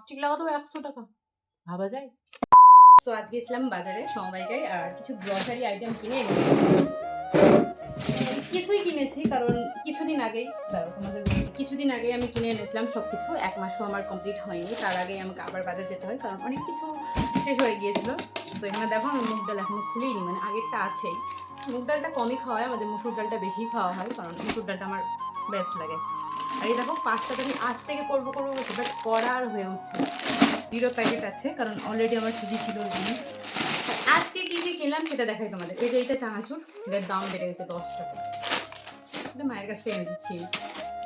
Plastic লাগাতেও 100 টাকা, ভাবা যায়? তো আজকে গেছিলাম বাজারে সমবায়িকায় আর কিছু গ্রসারি আইটেম কিনে এনেছি। কিছুই কিনেছি কারণ কিছুদিন আগেই আমি কিনে এনেছিলাম সব কিছু। 1 মাসও আমার কমপ্লিট হয়নি, তার আগেই আমাকে আবার বাজার যেতে হয় কারণ অনেক কিছু শেষ হয়ে গিয়েছিল। তো এখানে দেখো আমি মুগ ডাল এখনো খুলেইনি, মানে আগেরটা আছেই। মুগ ডালটা কমই খাওয়া হয়, আমাদের মুসুর ডালটা বেশি খাওয়া হয় কারণ মুসুর ডালটা আমার বেস্ট লাগে। আর এই দেখো পাস্তাটা আমি আজ থেকে করবো বলছি, বাট করা আর হয়ে উঠছে না। 0 প্যাকেট আছে কারণ অলরেডি আমার সুজি ছিল ওই দিনে। আজকে কি কি কিনলাম সেটা দেখাই তোমাদের। এই যে এইটা চানাচুর, এটার দাম বেড়ে গেছে 10 টাকা। এটা মায়ের কাছ থেকে এনেছি।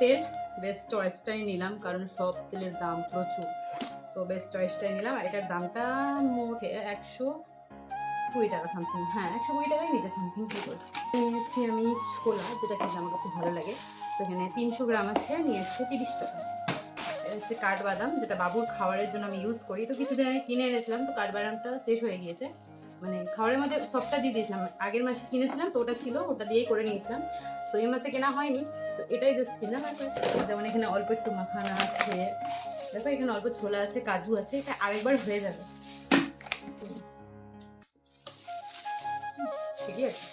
তেল বেস্ট চয়েসটাই নিলাম কারণ সব তেলের দাম প্রচুর। সো বেস্ট চয়েসটাই নিলাম আর এটার দামটা মোট 120 টাকা সামথিং। হ্যাঁ 120 টাকাই নিচে সামথিং কি করছি। নিয়েছি আমি ছোলা, যেটা খেতে আমাকে খুব ভালো লাগে। তো এখানে 300 গ্রাম আছে, নিয়েছে 30 টাকা। এটা হচ্ছে কাঠবাদাম, যেটা বাবুর খাবারের জন্য আমি ইউজ করি। তো কিছুদিন আগে কিনে এনেছিলাম, তো কাঠবাদামটা শেষ হয়ে গিয়েছে, মানে খাবারের মধ্যে সবটা দিয়ে দিয়েছিলাম। আগের মাসে কিনেছিলাম তো ওটা ছিল, ওটা দিয়েই করে নিয়েছিলাম। সো এই মাসে কেনা হয়নি, তো এটাই জাস্ট কিনলাম। যেমন এখানে অল্প একটু মাখানা আছে, দেখো এখানে অল্প ছোলা আছে, কাজু আছে, এটা আরেকবার হয়ে যাবে। ঠিকই আছে।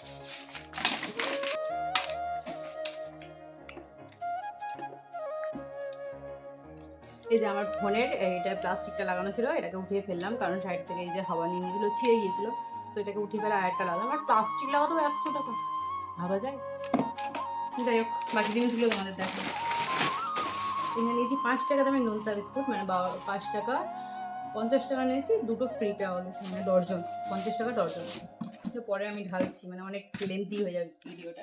এই যে আমার ফোনের এইটা প্লাস্টিকটা লাগানো ছিল, এটাকে উঠিয়ে ফেললাম কারণ সাইড থেকে এই যে হাওয়া নিয়ে নিয়েছিল, ছিঁড়ে গিয়েছিল। তো এটাকে উঠিয়ে ফেলে আরেকটা লাগালাম। আর প্লাস্টিক লাগাতেও 100 টাকা, ভাবা যায়? যাই হোক, বাকি জিনিসগুলো তোমাদের দেখো। এখানে নিয়েছি 5 টাকা দামের নোনতা বিস্কুট, মানে 5 টাকা 50 টাকা নিয়েছি, দুটো ফ্রি পাওয়া গেছে, মানে ডর্জন, 50 টাকা ডর্জন। তো পরে আমি ঢালছি, মানে অনেক লেন্থি হয়ে যাবে ভিডিওটা।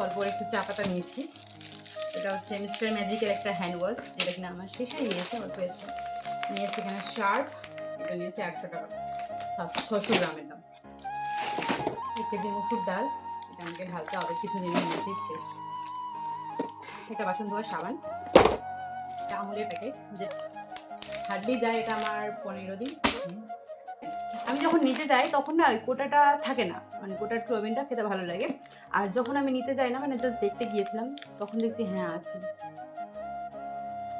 অল্প একটু চা পাতা নিয়েছি। এটা হচ্ছে মিস্টার ম্যাজিকের একটা হ্যান্ড ওয়াশ, যেটা কিনা আমার শেষ হয়ে গিয়েছে, অল্প এসে নিয়েছি। এখানে শার্প, এটা নিয়েছি 100 টাকা, 600 গ্রামের দাম। 1 কেজি মুসুর ডাল, এটা আমাকে ঢালতে হবে কিছুদিনের মধ্যেই শেষ। এটা বাসন ধোয়ার সাবান, এটা আমুলের প্যাকেট, যে হার্ডলি যায় এটা আমার 15 দিন। আমি যখন নিতে যাই তখন না ওই কোটাটা থাকে না, মানে কোটার চৌমিনটা খেতে ভালো লাগে। আর যখন আমি নিতে যাই না, মানে জাস্ট দেখতে গিয়েছিলাম, তখন দেখছি হ্যাঁ আছে।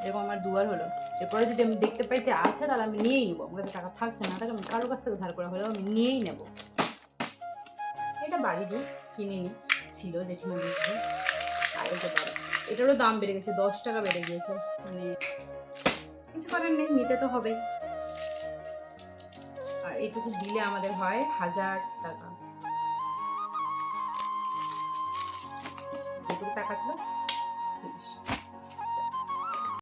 এরকম আমার দুবার হলো। এরপরে যদি আমি দেখতে পাই যে আছে, তাহলে আমি নিয়েই নেবো। আমার কাছে টাকা থাকছে না, তাহলে আমি কারোর কাছ থেকে ধার করা হলেও আমি নিয়েই নেবো। এটা বাড়ি দিয়ে কিনিনি, ছিল জেঠিমা দিয়েছিল। আর এটা বাড়ি, এটারও দাম বেড়ে গেছে, 10 টাকা বেড়ে গিয়েছে। মানে কিছু করার নেই, নিতে তো হবেই। আর এইটুকু দিলে আমাদের হয় 1000 টাকা। যেটুকু টাকা ছিল 30।